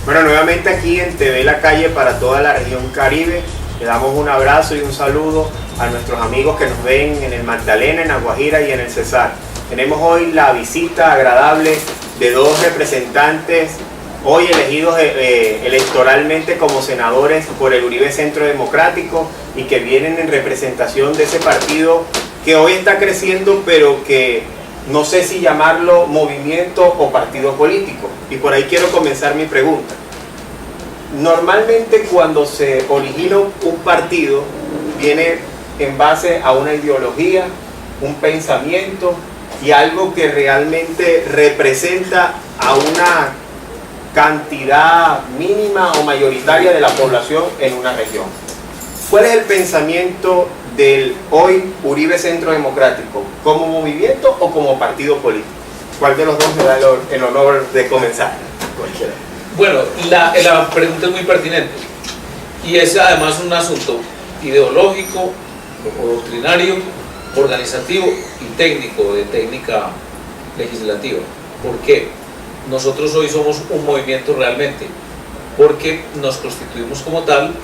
Bueno, nuevamente aquí en TV La Calle para toda la región Caribe, le damos un abrazo y un saludo a nuestros amigos que nos ven en el Magdalena, en La Guajira y en el Cesar. Tenemos hoy la visita agradable de dos representantes hoy elegidos electoralmente como senadores por el Uribe Centro Democrático y que vienen en representación de ese partido que hoy está creciendo, pero que no sé si llamarlo movimiento o partido político. Y por ahí quiero comenzar mi pregunta. Normalmente cuando se origina un partido viene en base a una ideología, un pensamiento y algo que realmente representa a una cantidad mínima o mayoritaria de la población en una región. ¿Cuál es el pensamiento del hoy Uribe Centro Democrático? ¿Como movimiento o como partido político? ¿Cuál de los dos me da el honor de comenzar? Cualquiera. Bueno, la pregunta es muy pertinente y es además un asunto ideológico, o doctrinario, organizativo y técnico, de técnica legislativa. ¿Por qué? Nosotros hoy somos un movimiento realmente, porque nos constituimos como tal,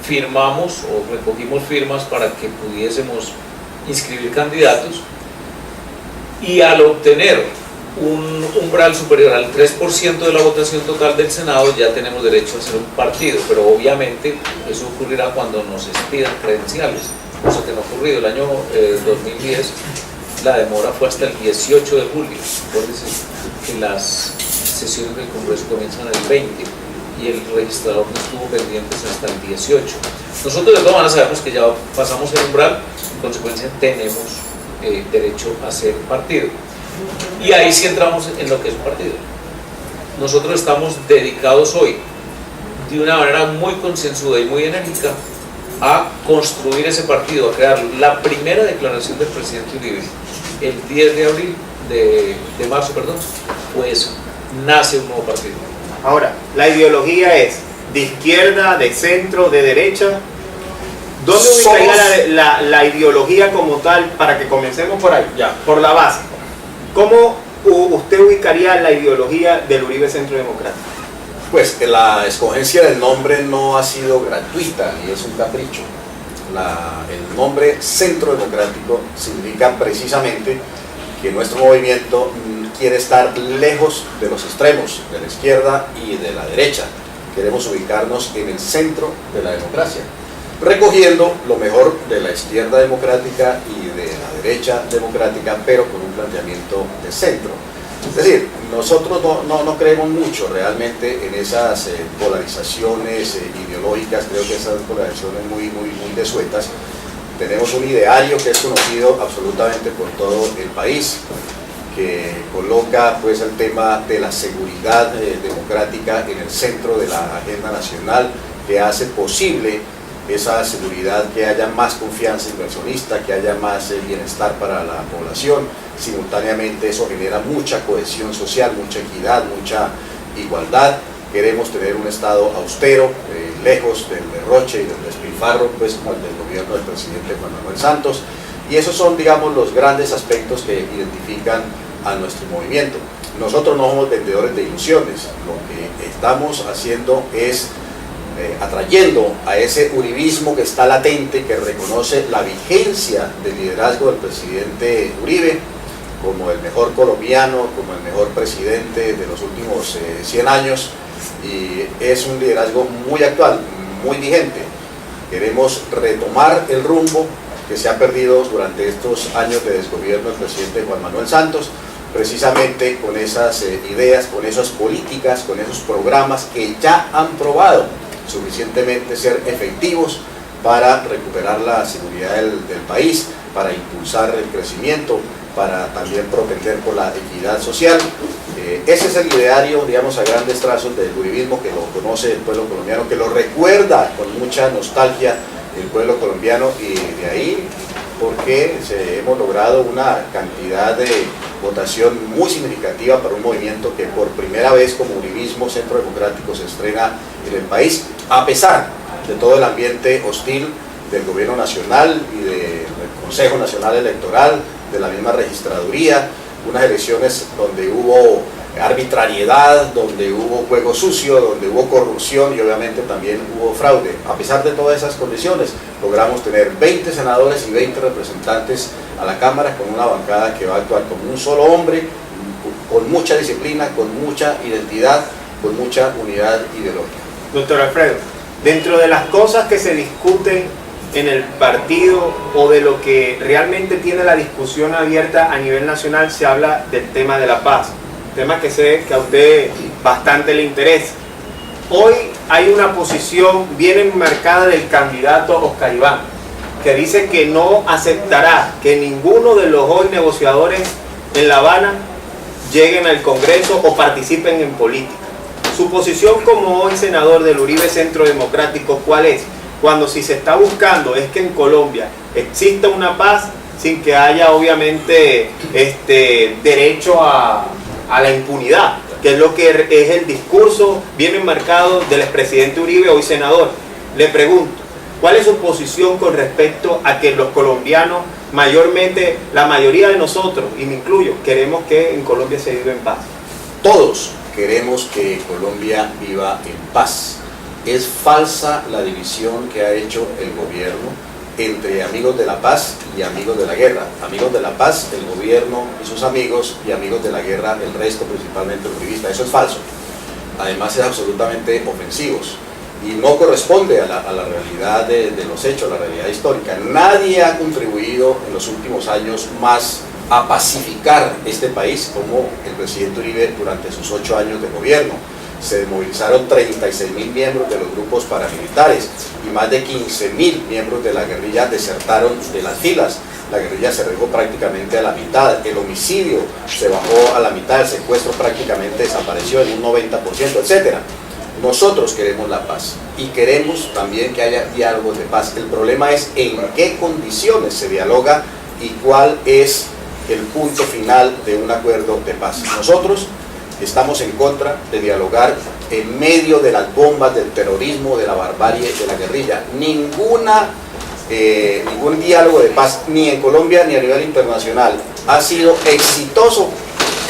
firmamos o recogimos firmas para que pudiésemos inscribir candidatos y al obtener un umbral superior al 3% de la votación total del Senado ya tenemos derecho a ser un partido, pero obviamente eso ocurrirá cuando nos expidan credenciales, cosa que no ha ocurrido. El año 2010 la demora fue hasta el 18 de julio, acuérdense que las sesiones del Congreso comienzan el 20 y el registrador no estuvo pendientes hasta el 18. Nosotros de todas maneras sabemos que ya pasamos el umbral, en consecuencia tenemos derecho a ser partido. Y ahí sí entramos en lo que es un partido. Nosotros estamos dedicados hoy, de una manera muy concienzuda y muy enérgica, a construir ese partido, a crear la primera declaración del presidente Uribe, el 10 de abril, de marzo, perdón, pues nace un nuevo partido. Ahora, la ideología es de izquierda, de centro, de derecha. ¿Dónde ubicaría la ideología como tal para que comencemos por ahí? Ya, por la base. ¿Cómo usted ubicaría la ideología del Uribe Centro Democrático? Pues la escogencia del nombre no ha sido gratuita y es un capricho. El nombre Centro Democrático significa precisamente que nuestro movimiento quiere estar lejos de los extremos, de la izquierda y de la derecha. Queremos ubicarnos en el centro de la democracia, recogiendo lo mejor de la izquierda democrática y de la derecha democrática, pero con un planteamiento de centro. Es decir, nosotros no creemos mucho realmente en esas polarizaciones ideológicas. Creo que esas polarizaciones muy desuetas. Tenemos un ideario que es conocido absolutamente por todo el país, que coloca pues el tema de la seguridad democrática en el centro de la agenda nacional, que hace posible esa seguridad, que haya más confianza inversionista, que haya más bienestar para la población. Simultáneamente eso genera mucha cohesión social, mucha equidad, mucha igualdad. Queremos tener un Estado austero, lejos del derroche y del despilfarro, pues como el del gobierno del presidente Juan Manuel Santos. Y esos son, digamos, los grandes aspectos que identifican a nuestro movimiento. Nosotros no somos vendedores de ilusiones. Lo que estamos haciendo es atrayendo a ese uribismo que está latente, que reconoce la vigencia del liderazgo del presidente Uribe como el mejor colombiano, como el mejor presidente de los últimos 100 años, y es un liderazgo muy actual, muy vigente. Queremos retomar el rumbo que se ha perdido durante estos años de desgobierno del presidente Juan Manuel Santos, precisamente con esas ideas, con esas políticas, con esos programas que ya han probado suficientemente ser efectivos para recuperar la seguridad del país, para impulsar el crecimiento, para también propender por la equidad social. Ese es el ideario, digamos, a grandes trazos del uribismo, que lo conoce el pueblo colombiano, que lo recuerda con mucha nostalgia el pueblo colombiano, y de ahí porque hemos logrado una cantidad de votación muy significativa para un movimiento que por primera vez como uribismo Centro Democrático se estrena en el país, a pesar de todo el ambiente hostil del gobierno nacional y del Consejo Nacional Electoral, de la misma registraduría, unas elecciones donde hubo arbitrariedad, donde hubo juego sucio, donde hubo corrupción y obviamente también hubo fraude. A pesar de todas esas condiciones, logramos tener 20 senadores y 20 representantes a la Cámara con una bancada que va a actuar como un solo hombre, con mucha disciplina, con mucha identidad, con mucha unidad ideológica. Doctor Alfredo, dentro de las cosas que se discuten en el partido o de lo que realmente tiene la discusión abierta a nivel nacional, se habla del tema de la paz, tema que sé que a usted bastante le interesa. Hoy hay una posición bien enmarcada del candidato Oscar Iván, que dice que no aceptará que ninguno de los hoy negociadores en La Habana lleguen al Congreso o participen en política. Su posición como hoy senador del Uribe Centro Democrático, ¿cuál es? Cuando si se está buscando es que en Colombia exista una paz sin que haya obviamente derecho a la impunidad, que es lo que es el discurso bien enmarcado del expresidente Uribe, hoy senador. Le pregunto, ¿cuál es su posición con respecto a que los colombianos, mayormente la mayoría de nosotros, y me incluyo, queremos que en Colombia se viva en paz? Todos queremos que Colombia viva en paz. Es falsa la división que ha hecho el gobierno entre amigos de la paz y amigos de la guerra. Amigos de la paz, el gobierno y sus amigos, y amigos de la guerra, el resto, principalmente los uribistas. Eso es falso. Además es absolutamente ofensivo y no corresponde a la realidad de los hechos, a la realidad histórica. Nadie ha contribuido en los últimos años más a pacificar este país como el presidente Uribe durante sus 8 años de gobierno. Se desmovilizaron 36.000 miembros de los grupos paramilitares y más de 15.000 miembros de la guerrilla desertaron de las filas. La guerrilla se redujo prácticamente a la mitad, el homicidio se bajó a la mitad, el secuestro prácticamente desapareció en un 90%, etc. Nosotros queremos la paz y queremos también que haya diálogos de paz. El problema es en qué condiciones se dialoga y cuál es el punto final de un acuerdo de paz. Nosotros estamos en contra de dialogar en medio de las bombas del terrorismo, de la barbarie, de la guerrilla. Ningún diálogo de paz, ni en Colombia ni a nivel internacional, ha sido exitoso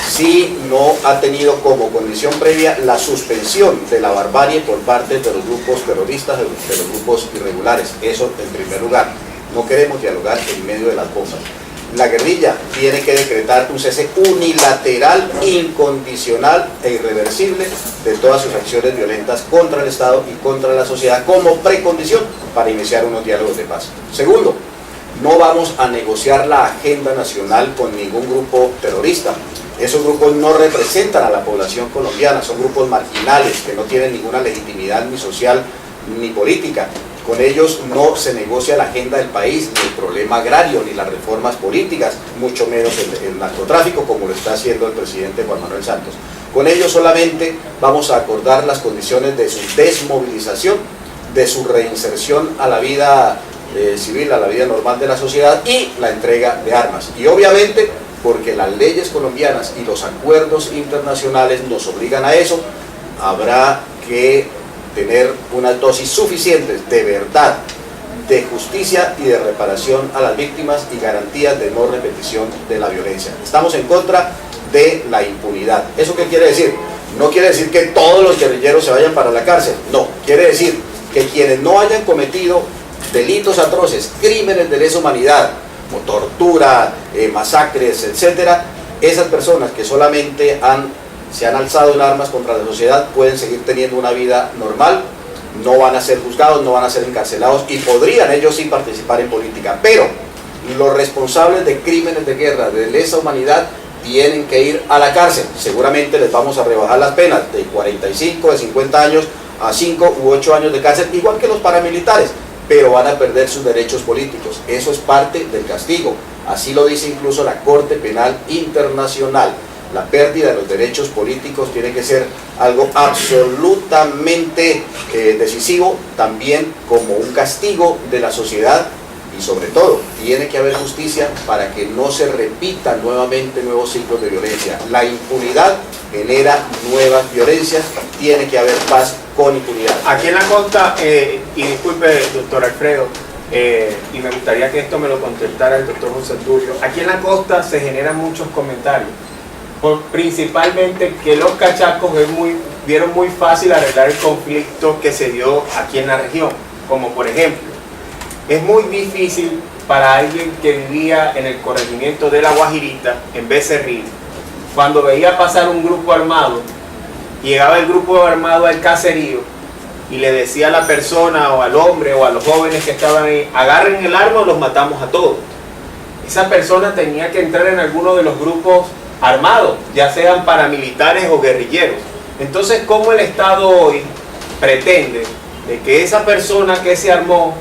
si no ha tenido como condición previa la suspensión de la barbarie por parte de los grupos terroristas, de los grupos irregulares. Eso en primer lugar. No queremos dialogar en medio de las bombas. La guerrilla tiene que decretar un cese unilateral, incondicional e irreversible de todas sus acciones violentas contra el Estado y contra la sociedad como precondición para iniciar unos diálogos de paz. Segundo, no vamos a negociar la agenda nacional con ningún grupo terrorista. Esos grupos no representan a la población colombiana, son grupos marginales que no tienen ninguna legitimidad ni social ni política. Con ellos no se negocia la agenda del país, ni el problema agrario, ni las reformas políticas, mucho menos el narcotráfico, como lo está haciendo el presidente Juan Manuel Santos. Con ellos solamente vamos a acordar las condiciones de su desmovilización, de su reinserción a la vida civil, a la vida normal de la sociedad y la entrega de armas. Y obviamente, porque las leyes colombianas y los acuerdos internacionales nos obligan a eso, habrá que tener unas dosis suficientes de verdad, de justicia y de reparación a las víctimas y garantías de no repetición de la violencia. Estamos en contra de la impunidad. ¿Eso qué quiere decir? No quiere decir que todos los guerrilleros se vayan para la cárcel. No, quiere decir que quienes no hayan cometido delitos atroces, crímenes de lesa humanidad, como tortura, masacres, etc., esas personas que solamente se han alzado en armas contra la sociedad pueden seguir teniendo una vida normal, no van a ser juzgados, no van a ser encarcelados y podrían ellos sí participar en política, pero los responsables de crímenes de guerra, de lesa humanidad, tienen que ir a la cárcel. Seguramente les vamos a rebajar las penas de 45, de 50 años a 5 u 8 años de cárcel, igual que los paramilitares, pero van a perder sus derechos políticos. Eso es parte del castigo, así lo dice incluso la Corte Penal Internacional. La pérdida de los derechos políticos tiene que ser algo absolutamente decisivo, también como un castigo de la sociedad y sobre todo tiene que haber justicia para que no se repitan nuevamente nuevos ciclos de violencia. La impunidad genera nuevas violencias, tiene que haber paz con impunidad. Aquí en la costa, y disculpe doctor Alfredo, y me gustaría que esto me lo contestara el doctor José Tulio, aquí en la costa se generan muchos comentarios. principalmente que los cachacos vieron muy fácil arreglar el conflicto que se dio aquí en la región. Como por ejemplo, es muy difícil para alguien que vivía en el corregimiento de La Guajirita, en Becerril, cuando veía pasar un grupo armado, llegaba el grupo armado al caserío y le decía a la persona o al hombre o a los jóvenes que estaban ahí, agarren el arma o los matamos a todos. Esa persona tenía que entrar en alguno de los grupos armados, ya sean paramilitares o guerrilleros. Entonces, ¿cómo el Estado hoy pretende de que esa persona que se armó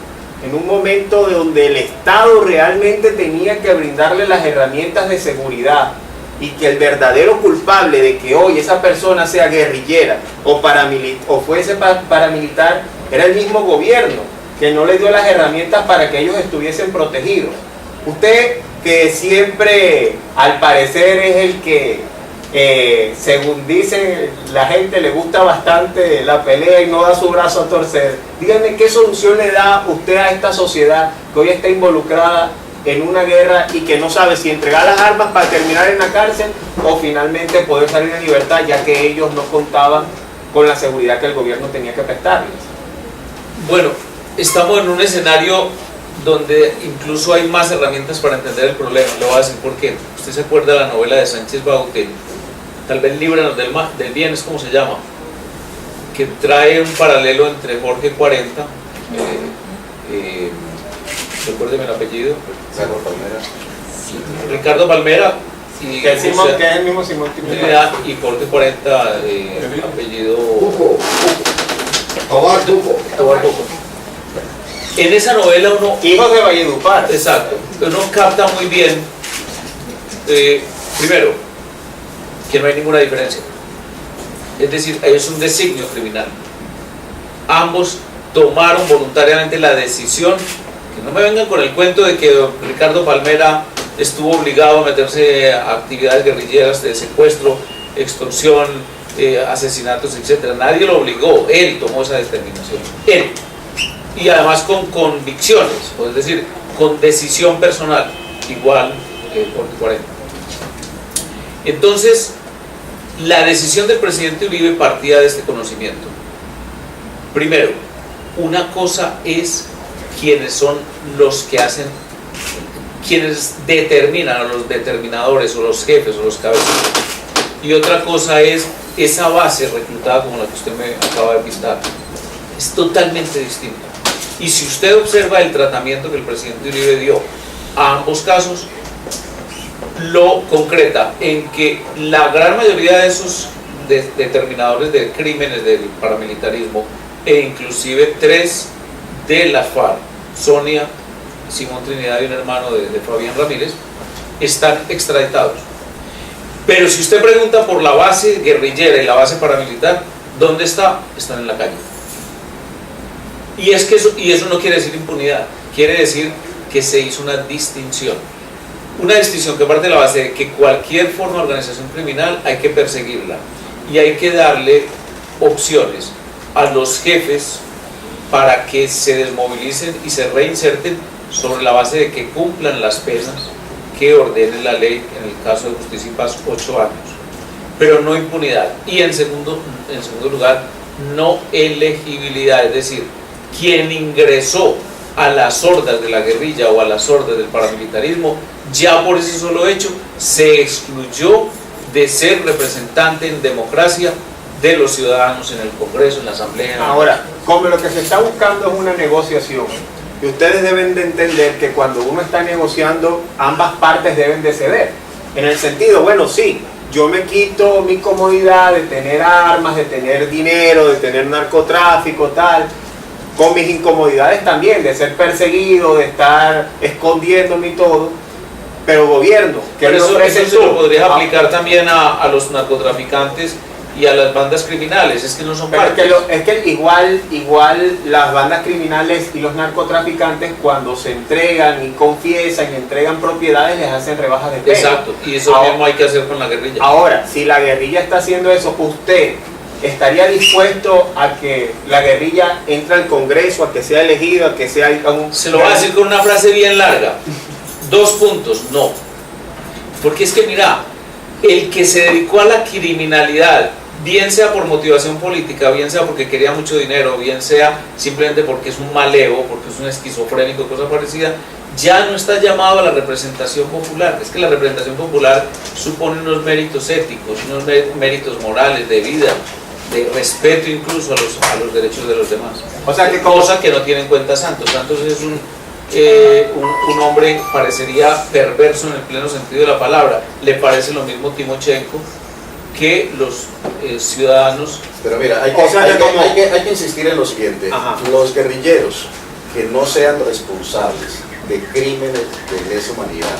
en un momento donde el Estado realmente tenía que brindarle las herramientas de seguridad y que el verdadero culpable de que hoy esa persona sea guerrillera o fuese paramilitar era el mismo gobierno, que no le dio las herramientas para que ellos estuviesen protegidos? Usted, que siempre al parecer es el que, según dice la gente, le gusta bastante la pelea y no da su brazo a torcer, dígame qué solución le da usted a esta sociedad que hoy está involucrada en una guerra y que no sabe si entregar las armas para terminar en la cárcel o finalmente poder salir en libertad, ya que ellos no contaban con la seguridad que el gobierno tenía que prestarles. Bueno, estamos en un escenario donde incluso hay más herramientas para entender el problema. Le voy a decir por qué. Usted se acuerda de la novela de Sánchez Baute, tal vez Líbranos del Bien, es como se llama, que trae un paralelo entre Jorge 40, recuérdeme el apellido, Ricardo Palmera y que es el mismo Simón Trinidad, y Jorge 40, apellido Tobar Duco. En esa novela uno, hijos de Valledupar, exacto, uno capta muy bien, primero, que no hay ninguna diferencia, es decir, es un designio criminal. Ambos tomaron voluntariamente la decisión. Que no me vengan con el cuento de que Ricardo Palmera estuvo obligado a meterse a actividades guerrilleras de secuestro, extorsión, asesinatos, etc. Nadie lo obligó, él tomó esa determinación, él. Y además con convicciones, es decir, con decisión personal, igual por 40. Entonces, la decisión del presidente Uribe partía de este conocimiento. Primero, una cosa es quienes son los que hacen, quienes determinan, a los determinadores o los jefes o los cabezas, y otra cosa es esa base reclutada como la que usted me acaba de pintar. Es totalmente distinto. Y si usted observa el tratamiento que el presidente Uribe dio a ambos casos, lo concreta en que la gran mayoría de esos determinadores de crímenes del paramilitarismo, e inclusive 3 de la FARC, Sonia, Simón Trinidad y un hermano de Fabián Ramírez, están extraditados. Pero si usted pregunta por la base guerrillera y la base paramilitar, ¿dónde está? Están en la calle. Y es que eso no quiere decir impunidad, quiere decir que se hizo una distinción que parte de la base de que cualquier forma de organización criminal hay que perseguirla y hay que darle opciones a los jefes para que se desmovilicen y se reinserten sobre la base de que cumplan las penas que ordene la ley, en el caso de Justicia y Paz, 8 años, pero no impunidad. Y en segundo lugar, no elegibilidad, es decir, quien ingresó a las hordas de la guerrilla o a las hordas del paramilitarismo, ya por ese solo hecho se excluyó de ser representante en democracia de los ciudadanos en el Congreso, en la Asamblea. Ahora, como lo que se está buscando es una negociación, y ustedes deben de entender que cuando uno está negociando, ambas partes deben de ceder. En el sentido, bueno, sí, yo me quito mi comodidad de tener armas, de tener dinero, de tener narcotráfico, tal, con mis incomodidades también, de ser perseguido, de estar escondiéndome y todo, pero gobierno, que pero eso se lo podrías aplicar también a los narcotraficantes y a las bandas criminales, es que no son partes. Es que igual las bandas criminales y los narcotraficantes, cuando se entregan y confiesan y entregan propiedades, les hacen rebajas de pena. Exacto, y eso mismo hay que hacer con la guerrilla. Ahora, si la guerrilla está haciendo eso, ¿usted estaría dispuesto a que la guerrilla entre al Congreso, a que sea elegido, a que sea un... Se lo voy a decir con una frase bien larga. 2 puntos, no. Porque es que mira, el que se dedicó a la criminalidad, bien sea por motivación política, bien sea porque quería mucho dinero, bien sea simplemente porque es un malevo, porque es un esquizofrénico, cosa parecida, ya no está llamado a la representación popular. Es que la representación popular supone unos méritos éticos, unos méritos morales, de vida, de respeto incluso a los derechos de los demás. O sea que cosa que no tiene en cuenta Santos. Santos es un hombre, parecería perverso en el pleno sentido de la palabra. Le parece lo mismo Timochenko que los ciudadanos. Pero mira, hay que insistir en lo siguiente. Ajá. Los guerrilleros que no sean responsables de crímenes de lesa humanidad,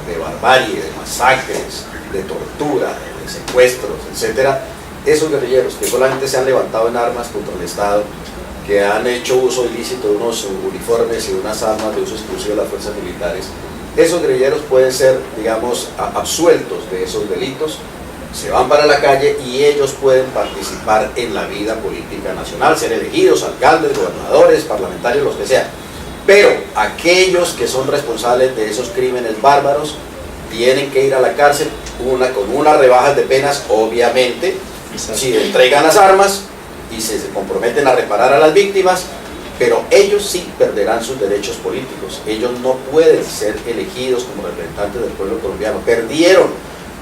de barbarie, de masacres, de tortura, de secuestros, etcétera, esos guerrilleros que solamente se han levantado en armas contra el Estado, que han hecho uso ilícito de unos uniformes y de unas armas de uso exclusivo de las fuerzas militares, esos guerrilleros pueden ser, digamos, absueltos de esos delitos, se van para la calle y ellos pueden participar en la vida política nacional, ser elegidos alcaldes, gobernadores, parlamentarios, los que sean. Pero aquellos que son responsables de esos crímenes bárbaros tienen que ir a la cárcel con unas rebajas de penas, obviamente. Exacto. Si entregan las armas y se comprometen a reparar a las víctimas, pero ellos sí perderán sus derechos políticos. Ellos no pueden ser elegidos como representantes del pueblo colombiano. Perdieron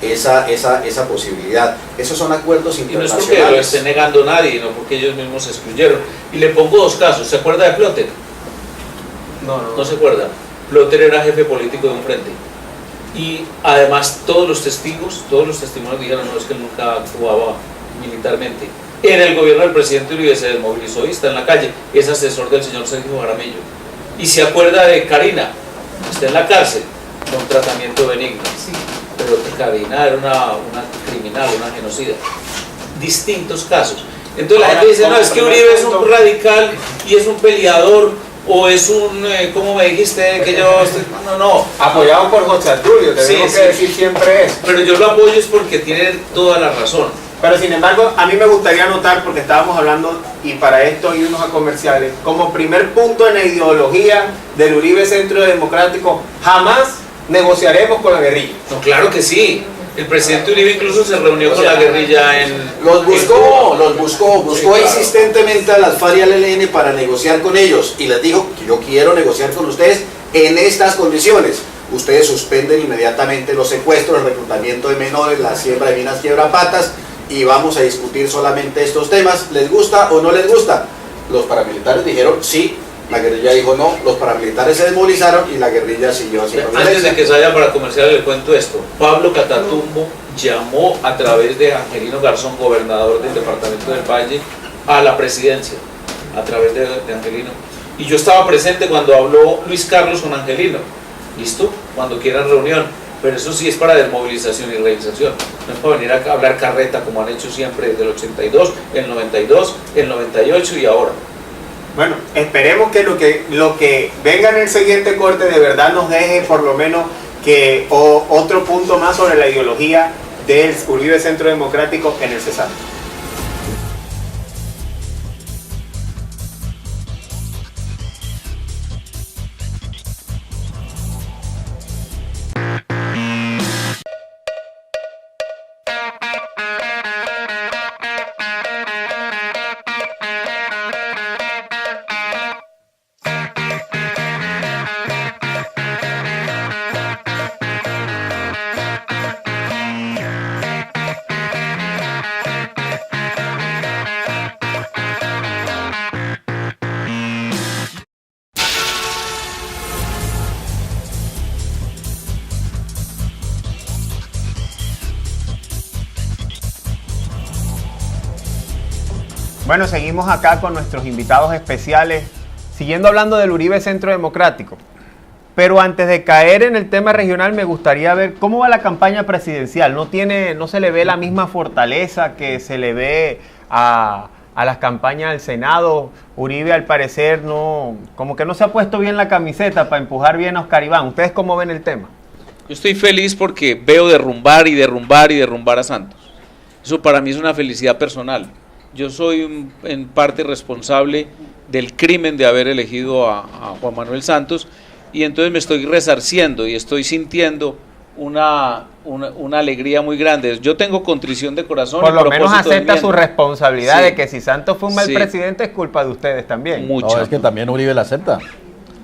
esa posibilidad. Esos son acuerdos internacionales. Y no es porque lo esté negando nadie, no porque ellos mismos se excluyeron. Y le pongo dos casos. ¿Se acuerda de Plotter? No se acuerda. Plotter era jefe político de un frente. Y además todos los testimonios dijeron, no, es que él nunca actuaba militarmente. En el gobierno del presidente Uribe se desmovilizó y está en la calle. Es asesor del señor Sergio Jaramillo. Y se acuerda de Karina, está en la cárcel con tratamiento benigno. Sí. Pero Karina era una criminal, una genocida. Distintos casos. Entonces la gente dice, no, es que Uribe es un radical y es un peleador, o es un, ¿cómo me dijiste que yo estoy? No. Apoyado por José Arturo, tenemos que decir siempre eso. Pero yo lo apoyo es porque tiene toda la razón. Pero sin embargo, a mí me gustaría anotar, porque estábamos hablando, y para esto irnos a comerciales, como primer punto en la ideología del Uribe Centro Democrático, jamás negociaremos con la guerrilla. No, claro que sí. El presidente Uribe incluso se reunió con la guerrilla en... Los buscó insistentemente a las FARC y al ELN para negociar con ellos y les dijo, yo quiero negociar con ustedes en estas condiciones. Ustedes suspenden inmediatamente los secuestros, el reclutamiento de menores, la siembra de minas quiebrapatas y vamos a discutir solamente estos temas. ¿Les gusta o no les gusta? Los paramilitares dijeron sí. La guerrilla dijo no, los paramilitares se desmovilizaron y la guerrilla siguió así. Antes de que se vaya para comercial le cuento esto. Pablo Catatumbo llamó a través de Angelino Garzón, gobernador del departamento del Valle, a la presidencia, a través de Angelino. Y yo estaba presente cuando habló Luis Carlos con Angelino. ¿Listo? Cuando quieran reunión. Pero eso sí es para desmovilización y reinserción. No es para venir a hablar carreta como han hecho siempre desde el 82, el 92, el 98 y ahora. Bueno, esperemos que lo que venga en el siguiente corte de verdad nos deje por lo menos otro punto más sobre la ideología del Uribe Centro Democrático en el Cesar. Bueno, seguimos acá con nuestros invitados especiales, siguiendo hablando del Uribe Centro Democrático. Pero antes de caer en el tema regional, me gustaría ver cómo va la campaña presidencial. No se le ve la misma fortaleza que se le ve a las campañas del Senado. Uribe, al parecer, como que no se ha puesto bien la camiseta para empujar bien a Oscar Iván. ¿Ustedes cómo ven el tema? Yo estoy feliz porque veo derrumbar a Santos. Eso para mí es una felicidad personal. Yo soy en parte responsable del crimen de haber elegido a Juan Manuel Santos y entonces me estoy resarciendo y estoy sintiendo una alegría muy grande. Yo tengo contrición de corazón. Por lo menos acepta su responsabilidad de que si Santos fue un mal presidente es culpa de ustedes también. No, es que también Uribe la acepta.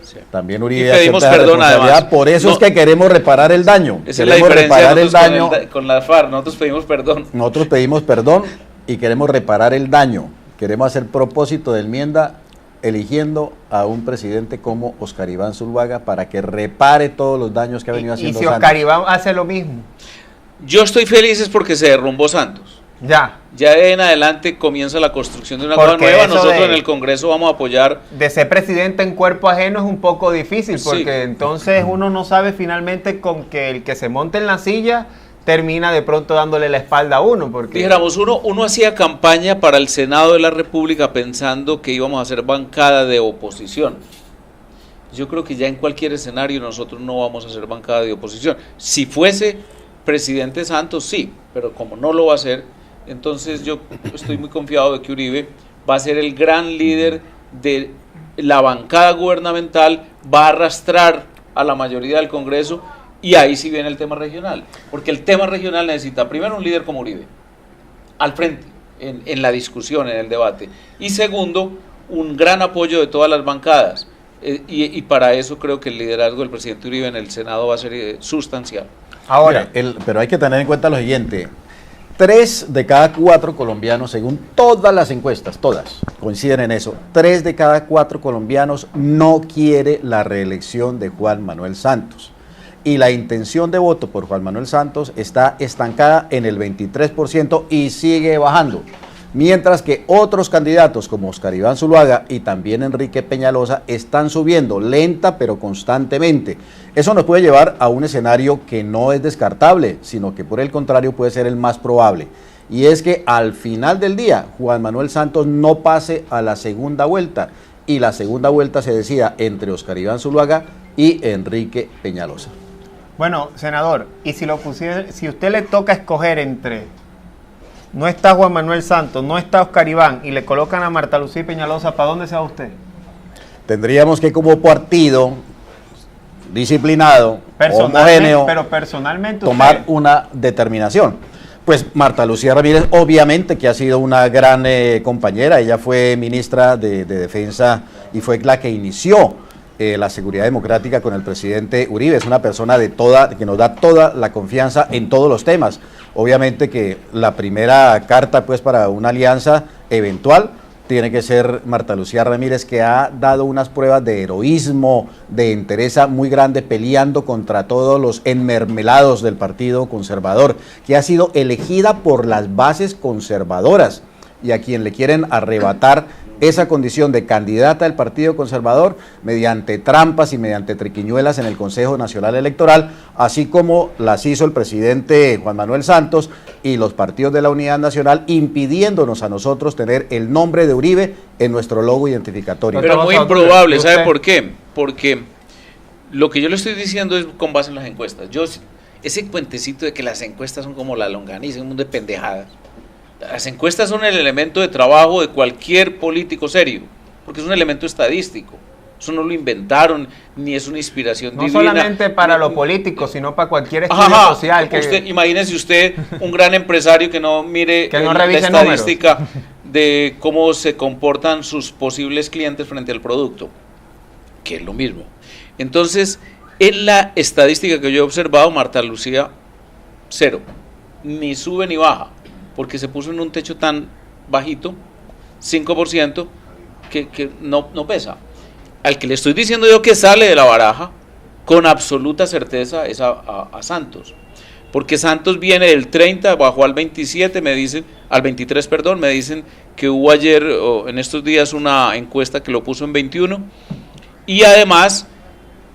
Sí. También Uribe pedimos acepta perdón, la responsabilidad. además. Por eso es que queremos reparar el daño. Esa es la Queremos diferencia reparar el daño. con la FARC. Nosotros pedimos perdón. Nosotros pedimos perdón y queremos reparar el daño. Queremos hacer propósito de enmienda eligiendo a un presidente como Oscar Iván Zuluaga para que repare todos los daños que ha venido haciendo Santos. ¿Y si Santos. Oscar Iván hace lo mismo? Yo estoy feliz es porque se derrumbó Santos. Ya de en adelante comienza la construcción de una cosa nueva. Nosotros en el Congreso vamos a apoyar. De ser presidente en cuerpo ajeno es un poco difícil, porque entonces uno no sabe finalmente con que el que se monte en la silla termina de pronto dándole la espalda a uno. Porque dijéramos, uno hacía campaña para el Senado de la República pensando que íbamos a hacer bancada de oposición. Yo creo que ya en cualquier escenario nosotros no vamos a hacer bancada de oposición. Si fuese presidente Santos, sí, pero como no lo va a hacer, entonces yo estoy muy confiado de que Uribe va a ser el gran líder de la bancada gubernamental, va a arrastrar a la mayoría del Congreso. Y ahí sí viene el tema regional, porque el tema regional necesita primero un líder como Uribe, al frente, en la discusión, en el debate, y segundo, un gran apoyo de todas las bancadas, y para eso creo que el liderazgo del presidente Uribe en el Senado va a ser sustancial. Ahora, pero hay que tener en cuenta lo siguiente, 3 de cada 4 colombianos, según todas las encuestas, todas coinciden en eso, 3 de cada 4 colombianos no quiere la reelección de Juan Manuel Santos. Y la intención de voto por Juan Manuel Santos está estancada en el 23% y sigue bajando. Mientras que otros candidatos como Oscar Iván Zuluaga y también Enrique Peñalosa están subiendo lenta pero constantemente. Eso nos puede llevar a un escenario que no es descartable, sino que por el contrario puede ser el más probable. Y es que al final del día Juan Manuel Santos no pase a la segunda vuelta y la segunda vuelta se decida entre Oscar Iván Zuluaga y Enrique Peñalosa. Bueno, senador, y si usted le toca escoger entre no está Juan Manuel Santos, no está Oscar Iván y le colocan a Marta Lucía Peñalosa, ¿para dónde se va usted? Tendríamos que como partido disciplinado, homogéneo, pero personalmente tomar una determinación. Pues Marta Lucía Ramírez, obviamente que ha sido una gran compañera, ella fue ministra de Defensa y fue la que inició la seguridad democrática con el presidente Uribe. Es una persona que nos da toda la confianza en todos los temas. Obviamente que la primera carta pues para una alianza eventual tiene que ser Marta Lucía Ramírez, que ha dado unas pruebas de heroísmo, de entereza muy grande, peleando contra todos los enmermelados del Partido Conservador, que ha sido elegida por las bases conservadoras y a quien le quieren arrebatar esa condición de candidata del Partido Conservador mediante trampas y mediante triquiñuelas en el Consejo Nacional Electoral, así como las hizo el presidente Juan Manuel Santos y los partidos de la Unidad Nacional, impidiéndonos a nosotros tener el nombre de Uribe en nuestro logo identificatorio. Pero muy improbable, ¿sabe por qué? Porque lo que yo le estoy diciendo es con base en las encuestas. Ese cuentecito de que las encuestas son como la longaniza, un mundo de pendejadas. Las encuestas son el elemento de trabajo de cualquier político serio, porque es un elemento estadístico. Eso no lo inventaron, ni es una inspiración divina. No solamente para lo político, sino para cualquier estudio social. Imagínese usted un gran empresario que no mire la estadística de cómo se comportan sus posibles clientes frente al producto, que es lo mismo. Entonces, en la estadística que yo he observado, Marta Lucía, 0, ni sube ni baja, porque se puso en un techo tan bajito, 5%, que no pesa. Al que le estoy diciendo yo que sale de la baraja, con absoluta certeza, es a Santos. Porque Santos viene del 30, bajó al 27, al 23, perdón, me dicen que hubo ayer, en estos días, una encuesta que lo puso en 21, y además,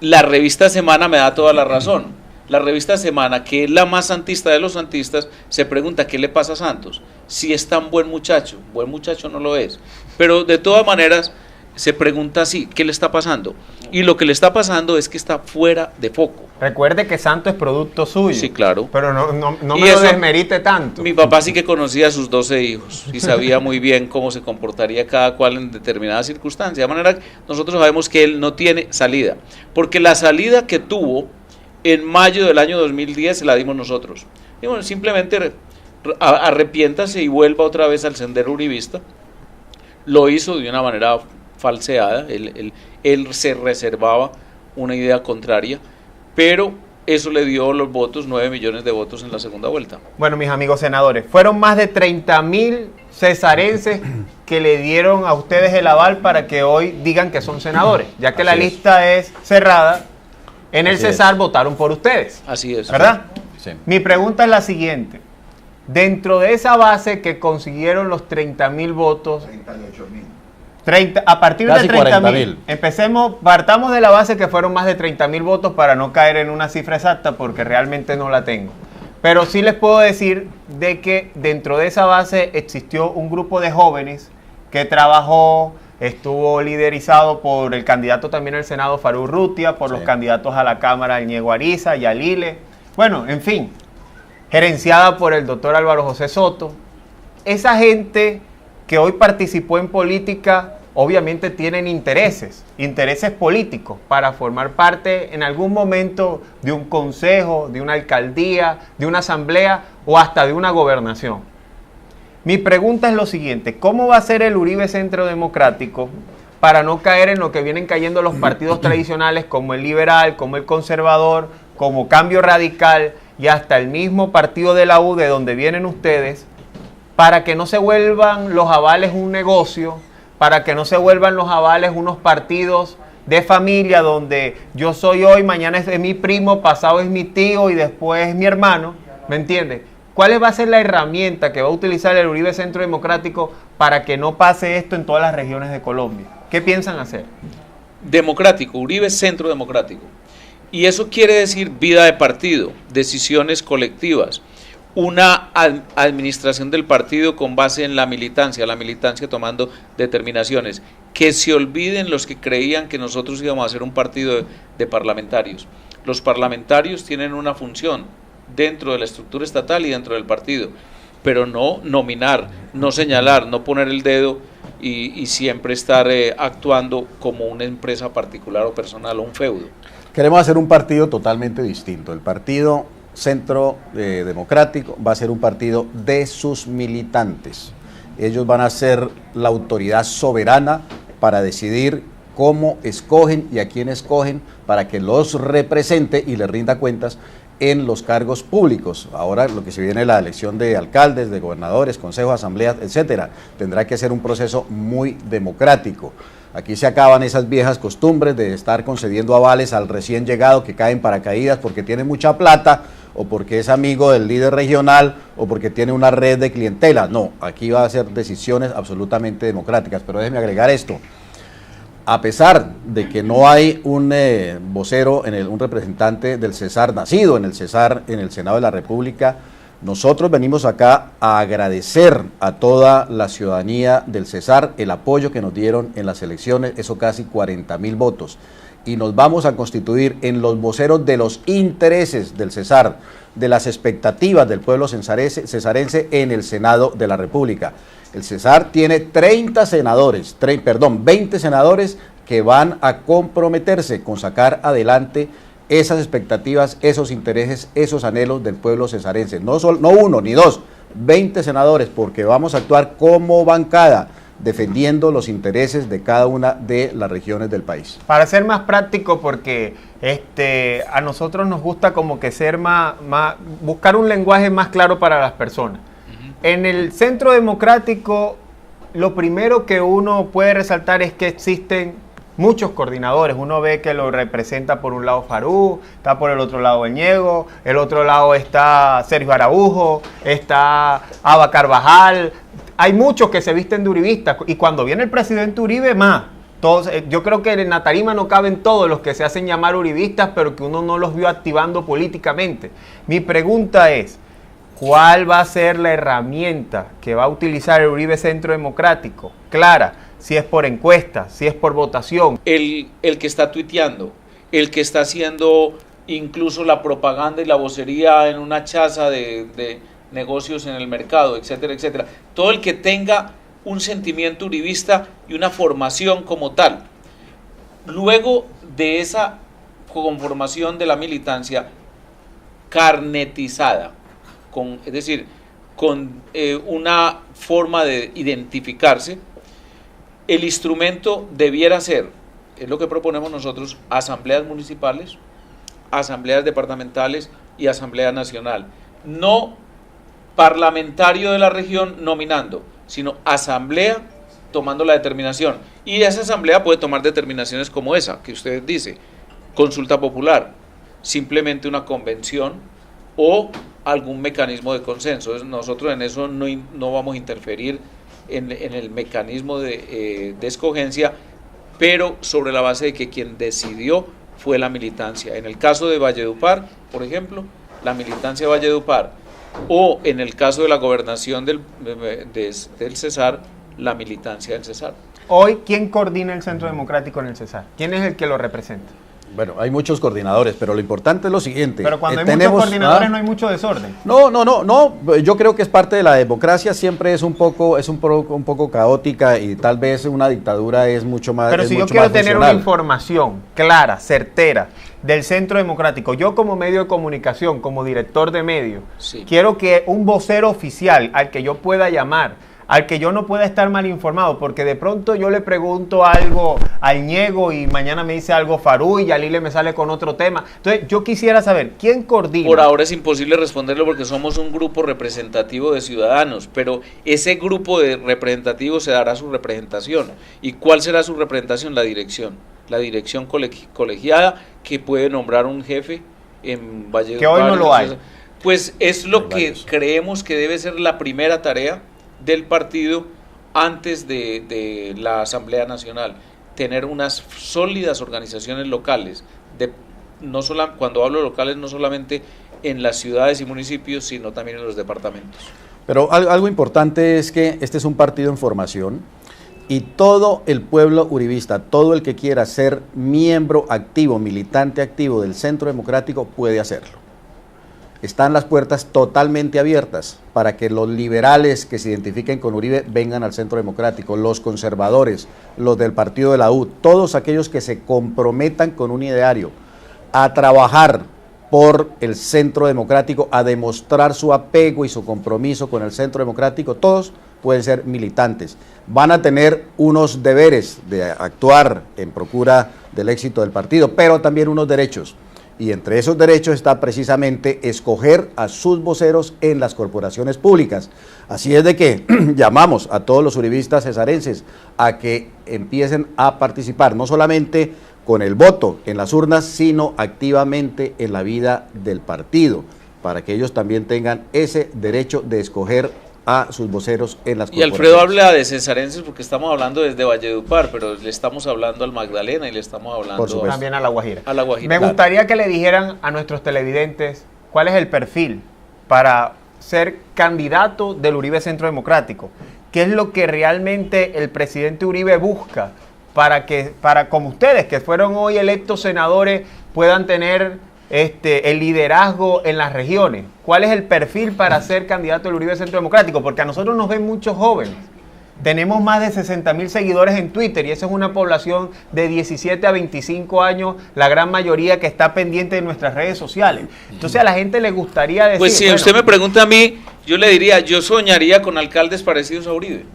la revista Semana me da toda la razón. La revista Semana, que es la más santista de los santistas, se pregunta qué le pasa a Santos. Si es tan buen muchacho no lo es. Pero de todas maneras, se pregunta así, ¿qué le está pasando? Y lo que le está pasando es que está fuera de foco. Recuerde que Santos es producto suyo. Sí, claro. Pero no me lo desmerite tanto. Mi papá sí que conocía a sus 12 hijos y sabía muy bien cómo se comportaría cada cual en determinadas circunstancias. De manera que nosotros sabemos que él no tiene salida. Porque la salida que tuvo En mayo del año 2010 se la dimos nosotros. Y bueno, simplemente arrepiéntase y vuelva otra vez al sendero uribista. Lo hizo de una manera falseada, él se reservaba una idea contraria, pero eso le dio los votos, 9 millones de votos en la segunda vuelta. Bueno, mis amigos senadores, fueron más de 30.000 cesarenses que le dieron a ustedes el aval para que hoy digan que son senadores, ya que la lista es cerrada. En el Cesar votaron por ustedes. Así es. ¿Verdad? Sí. Mi pregunta es la siguiente. Dentro de esa base que consiguieron los 30.000 votos, 38.000. a partir Casi de 40.000. Partamos de la base que fueron más de 30.000 votos para no caer en una cifra exacta porque realmente no la tengo. Pero sí les puedo decir de que dentro de esa base existió un grupo de jóvenes que trabajó, estuvo liderizado por el candidato también al Senado Faruk Urrutia, por los candidatos a la Cámara Ñego Ariza, Yalile, bueno, en fin, gerenciada por el doctor Álvaro José Soto. Esa gente que hoy participó en política obviamente tienen intereses políticos para formar parte en algún momento de un consejo, de una alcaldía, de una asamblea o hasta de una gobernación. Mi pregunta es lo siguiente: ¿cómo va a ser el Uribe Centro Democrático para no caer en lo que vienen cayendo los partidos tradicionales como el liberal, como el conservador, como Cambio Radical y hasta el mismo partido de la U de donde vienen ustedes, para que no se vuelvan los avales un negocio, para que no se vuelvan los avales unos partidos de familia donde yo soy hoy, mañana es mi primo, pasado es mi tío y después es mi hermano? ¿Me entiendes? ¿Cuál va a ser la herramienta que va a utilizar el Uribe Centro Democrático para que no pase esto en todas las regiones de Colombia? ¿Qué piensan hacer? Democrático, Uribe Centro Democrático. Y eso quiere decir vida de partido, decisiones colectivas, una administración del partido con base en la militancia tomando determinaciones. Que se olviden los que creían que nosotros íbamos a hacer un partido de parlamentarios. Los parlamentarios tienen una función dentro de la estructura estatal y dentro del partido, pero no nominar, no señalar, no poner el dedo y siempre estar actuando como una empresa particular o personal o un feudo. Queremos hacer un partido totalmente distinto. El partido Centro Democrático va a ser un partido de sus militantes. Ellos van a ser la autoridad soberana para decidir cómo escogen y a quién escogen para que los represente y les rinda cuentas en los cargos públicos. Ahora lo que se viene es la elección de alcaldes, de gobernadores, consejos, asambleas, etcétera. Tendrá que ser un proceso muy democrático. Aquí se acaban esas viejas costumbres de estar concediendo avales al recién llegado que cae en paracaídas porque tiene mucha plata o porque es amigo del líder regional o porque tiene una red de clientela. No, aquí va a ser decisiones absolutamente democráticas. Pero déjeme agregar esto. A pesar de que no hay un vocero, un representante del Cesar, nacido en el Cesar, en el Senado de la República, nosotros venimos acá a agradecer a toda la ciudadanía del Cesar el apoyo que nos dieron en las elecciones, eso casi 40.000 votos. Y nos vamos a constituir en los voceros de los intereses del Cesar, de las expectativas del pueblo cesarense en el Senado de la República. El Cesar tiene 20 senadores que van a comprometerse con sacar adelante esas expectativas, esos intereses, esos anhelos del pueblo cesarense. No uno ni dos, 20 senadores, porque vamos a actuar como bancada, defendiendo los intereses de cada una de las regiones del país. Para ser más práctico, porque a nosotros nos gusta como que ser buscar un lenguaje más claro para las personas. En el Centro Democrático, lo primero que uno puede resaltar es que existen muchos coordinadores. Uno ve que lo representa por un lado Faruk, está por el otro lado Ñego, el otro lado está Sergio Araujo, está Aba Carvajal. Hay muchos que se visten de uribistas y cuando viene el presidente Uribe más. Todos, yo creo que en la tarima no caben todos los que se hacen llamar uribistas, pero que uno no los vio activando políticamente. Mi pregunta es, ¿cuál va a ser la herramienta que va a utilizar el Uribe Centro Democrático? Clara, si es por encuesta, si es por votación. El que está tuiteando, el que está haciendo incluso la propaganda y la vocería en una chaza de negocios en el mercado, etcétera, etcétera. Todo el que tenga un sentimiento uribista y una formación como tal. Luego de esa conformación de la militancia carnetizada, es decir, con una forma de identificarse, el instrumento debiera ser, es lo que proponemos nosotros, asambleas municipales, asambleas departamentales y asamblea nacional. No parlamentario de la región nominando, sino asamblea tomando la determinación. Y esa asamblea puede tomar determinaciones como esa que usted dice, consulta popular, simplemente una convención o algún mecanismo de consenso. Nosotros en eso no vamos a interferir en el mecanismo de escogencia, pero sobre la base de que quien decidió fue la militancia. En el caso de Valledupar, por ejemplo, la militancia de Valledupar, o en el caso de la gobernación del Cesar, la militancia del Cesar. Hoy, ¿quién coordina el Centro Democrático en el Cesar? ¿Quién es el que lo representa? Bueno, hay muchos coordinadores, pero lo importante es lo siguiente. Pero cuando hay muchos coordinadores no hay mucho desorden. No, yo creo que es parte de la democracia, siempre es un poco caótica y tal vez una dictadura es mucho más. Pero si yo quiero tener una información clara, certera del Centro Democrático, yo como medio de comunicación, como director de medio, sí, quiero que un vocero oficial al que yo pueda llamar, al que yo no pueda estar mal informado, porque de pronto yo le pregunto algo al Ñego y mañana me dice algo Farú y Yalile me sale con otro tema. Entonces yo quisiera saber, ¿quién coordina? Por ahora es imposible responderlo porque somos un grupo representativo de ciudadanos, pero ese grupo de representativos se dará su representación. ¿Y cuál será su representación? La dirección colegiada que puede nombrar un jefe en Valledupar. Que hoy no lo hay. Pues es lo que creemos que debe ser la primera tarea del partido antes de la Asamblea Nacional, tener unas sólidas organizaciones locales, cuando hablo de locales no solamente en las ciudades y municipios, sino también en los departamentos. Pero algo importante es que este es un partido en formación y todo el pueblo uribista, todo el que quiera ser miembro activo, militante activo del Centro Democrático puede hacerlo. Están las puertas totalmente abiertas para que los liberales que se identifiquen con Uribe vengan al Centro Democrático, los conservadores, los del partido de la U, todos aquellos que se comprometan con un ideario a trabajar por el Centro Democrático, a demostrar su apego y su compromiso con el Centro Democrático, todos pueden ser militantes. Van a tener unos deberes de actuar en procura del éxito del partido, pero también unos derechos. Y entre esos derechos está precisamente escoger a sus voceros en las corporaciones públicas. Así es de que llamamos a todos los uribistas cesarenses a que empiecen a participar, no solamente con el voto en las urnas, sino activamente en la vida del partido, para que ellos también tengan ese derecho de escoger a sus voceros en las corporaciones. Y Alfredo habla de cesarenses porque estamos hablando desde Valledupar, pero le estamos hablando al Magdalena y le estamos hablando también a La Guajira. A La Guajira. Me gustaría que le dijeran a nuestros televidentes cuál es el perfil para ser candidato del Uribe Centro Democrático. ¿Qué es lo que realmente el presidente Uribe busca para como ustedes, que fueron hoy electos senadores, puedan tener el liderazgo en las regiones? ¿Cuál es el perfil para ser candidato del Uribe Centro Democrático? Porque a nosotros nos ven muchos jóvenes. Tenemos más de 60.000 seguidores en Twitter y esa es una población de 17 a 25 años, la gran mayoría que está pendiente de nuestras redes sociales. Entonces a la gente le gustaría decir... Pues si usted me pregunta a mí, yo le diría, yo soñaría con alcaldes parecidos a Uribe.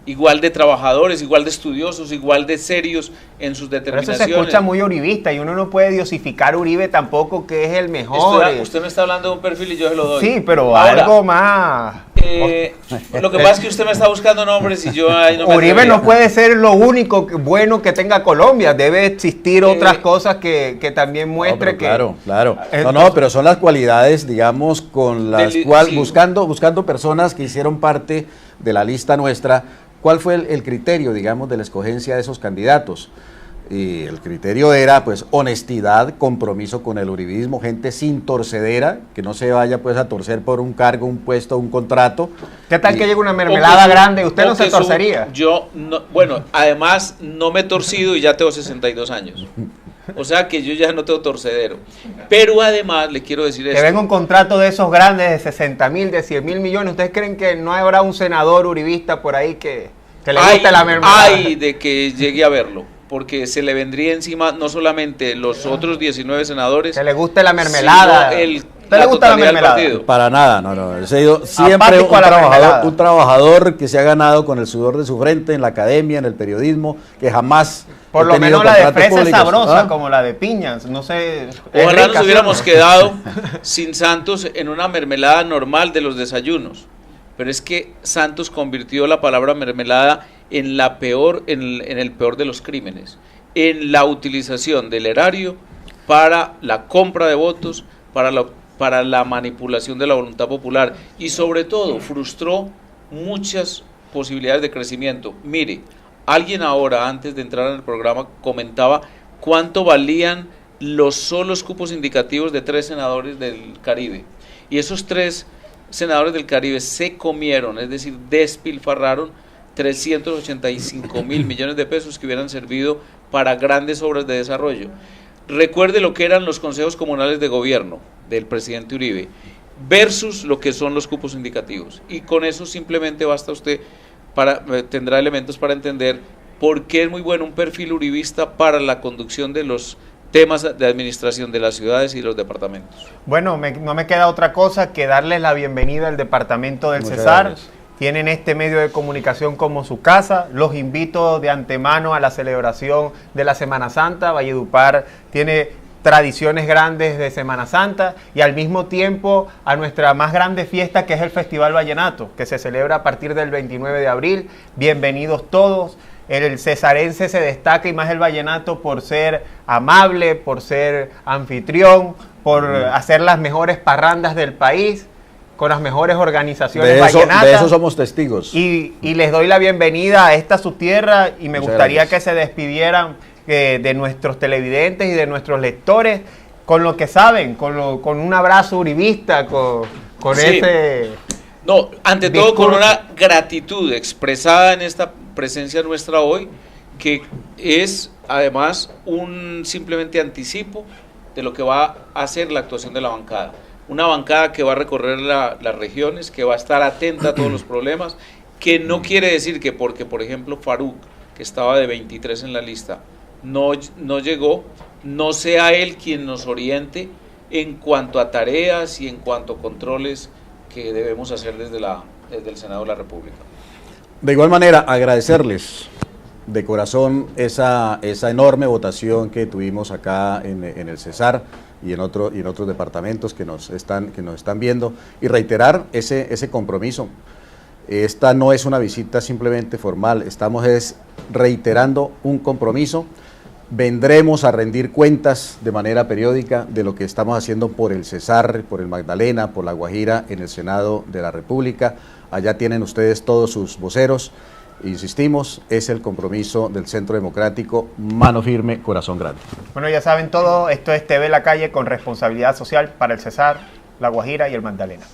Igual de trabajadores, igual de estudiosos, igual de serios en sus determinaciones. Pero eso se escucha muy uribista y uno no puede diosificar a Uribe tampoco, que es el mejor. Usted me está hablando de un perfil y yo se lo doy. Sí, pero ahora, algo más... lo que pasa es que usted me está buscando nombres y yo ahí no me Uribe atrevería. no puede ser lo único bueno que tenga Colombia, debe existir otras cosas que también muestre que... Claro. Entonces, Pero son las cualidades, digamos, con las cuales, sí. buscando personas que hicieron parte de la lista nuestra. ¿Cuál fue el criterio, digamos, de la escogencia de esos candidatos? Y el criterio era, pues, honestidad, compromiso con el uribismo, gente sin torcedera, que no se vaya, pues, a torcer por un cargo, un puesto, un contrato. ¿Qué tal que llegue una mermelada grande? ¿Usted no se torcería? Yo, no, bueno, además no me he torcido y ya tengo 62 años. O sea que yo ya no tengo torcedero. Pero además le quiero decir esto. Que venga un contrato de esos grandes de 60.000, de 100.000 millones. ¿Ustedes creen que no habrá un senador uribista por ahí que le guste la mermelada? Ay, de que llegue a verlo. porque se le vendría encima no solamente los otros 19 senadores, Que le guste la mermelada. sino ¿Usted le gusta la totalidad del mermelada? partido. Para nada, no. He sido siempre Apático a la mermelada. un trabajador que se ha ganado con el sudor de su frente en la academia, en el periodismo, que jamás Por he lo tenido menos la de contratos fresa es públicos. sabrosa, ¿Ah? como la de piñas. No sé. es Ojalá rica, nos ¿sí hubiéramos o no? quedado sin Santos en una mermelada normal de los desayunos, pero es que Santos convirtió la palabra mermelada en la peor, en el peor de los crímenes, en la utilización del erario para la compra de votos, para la manipulación de la voluntad popular y sobre todo frustró muchas posibilidades de crecimiento. Mire, alguien ahora antes de entrar en el programa comentaba cuánto valían los solos cupos indicativos de 3 senadores del Caribe, y esos 3 senadores del Caribe se comieron, es decir, despilfarraron 385.000 millones de pesos que hubieran servido para grandes obras de desarrollo. Recuerde lo que eran los consejos comunales de gobierno del presidente Uribe versus lo que son los cupos indicativos, y con eso simplemente basta usted tendrá elementos para entender por qué es muy bueno un perfil uribista para la conducción de los temas de administración de las ciudades y los departamentos. Bueno, no me queda otra cosa que darles la bienvenida al departamento del Muchas Cesar. gracias. Tienen este medio de comunicación como su casa. Los invito de antemano a la celebración de la Semana Santa. Valledupar tiene tradiciones grandes de Semana Santa y al mismo tiempo a nuestra más grande fiesta, que es el Festival Vallenato, que se celebra a partir del 29 de abril. Bienvenidos todos. El cesarense se destaca, y más el vallenato, por ser amable, por ser anfitrión, por hacer las mejores parrandas del país, con las mejores organizaciones vallenatas. De eso somos testigos. Y les doy la bienvenida a esta su tierra, y me Muchas gustaría gracias. que se despidieran de nuestros televidentes y de nuestros lectores con lo que saben, con un abrazo uribista, con Sí. ese... No, ante todo con discurso. una gratitud expresada en esta presencia nuestra hoy, que es además un simplemente anticipo de lo que va a hacer la actuación de la bancada. Una bancada que va a recorrer las regiones, que va a estar atenta a todos los problemas, que no quiere decir que porque, por ejemplo, Faruk, que estaba de 23 en la lista, no llegó, no sea él quien nos oriente en cuanto a tareas y en cuanto a controles que debemos hacer desde el Senado de la República. De igual manera, agradecerles de corazón esa enorme votación que tuvimos acá en el Cesar y en otros departamentos que nos están viendo, y reiterar ese compromiso. Esta no es una visita simplemente formal, estamos reiterando un compromiso. Vendremos a rendir cuentas de manera periódica de lo que estamos haciendo por el Cesar, por el Magdalena, por la Guajira, en el Senado de la República. Allá tienen ustedes todos sus voceros. Insistimos, es el compromiso del Centro Democrático, mano firme, corazón grande. Bueno, ya saben todo, esto es TV La Calle con responsabilidad social para el Cesar, la Guajira y el Magdalena.